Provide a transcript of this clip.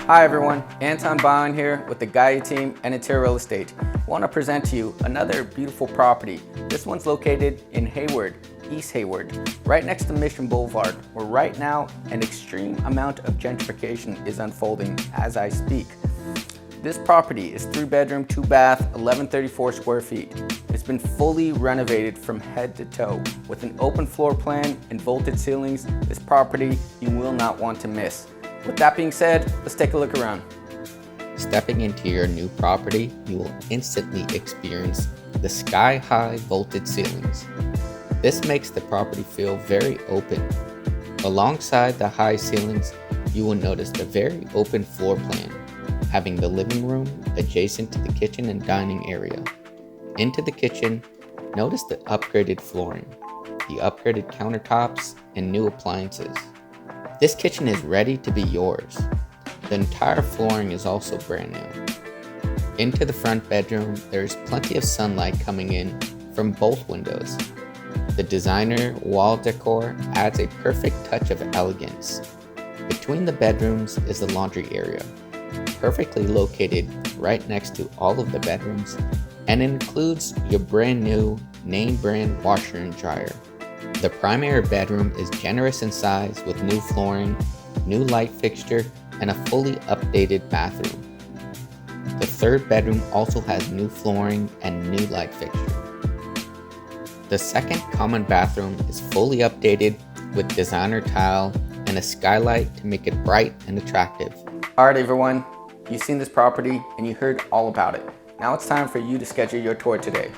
Hi everyone, Anton Bauern here with the Gaia team and Interior Real Estate. I want to present to you another beautiful property. This one's located in Hayward, East Hayward, right next to Mission Boulevard, where right now an extreme amount of gentrification is unfolding as I speak. This property is 3-bedroom, 2-bath, 1134 square feet. It's been fully renovated from head to toe. With an open floor plan and vaulted ceilings, this property you will not want to miss. With that being said, let's take a look around. Stepping into your new property, you will instantly experience the sky-high vaulted ceilings. This makes the property feel very open. Alongside the high ceilings, you will notice the very open floor plan, having the living room adjacent to the kitchen and dining area. Into the kitchen, notice the upgraded flooring, the upgraded countertops, and new appliances. This kitchen is ready to be yours. The entire flooring is also brand new. Into the front bedroom, there is plenty of sunlight coming in from both windows. The designer wall decor adds a perfect touch of elegance. Between the bedrooms is the laundry area, perfectly located right next to all of the bedrooms, and includes your brand new name brand washer and dryer. The primary bedroom is generous in size with new flooring, new light fixture, and a fully updated bathroom. The third bedroom also has new flooring and new light fixture. The second common bathroom is fully updated with designer tile and a skylight to make it bright and attractive. Alright everyone, you've seen this property and you heard all about it. Now it's time for you to schedule your tour today.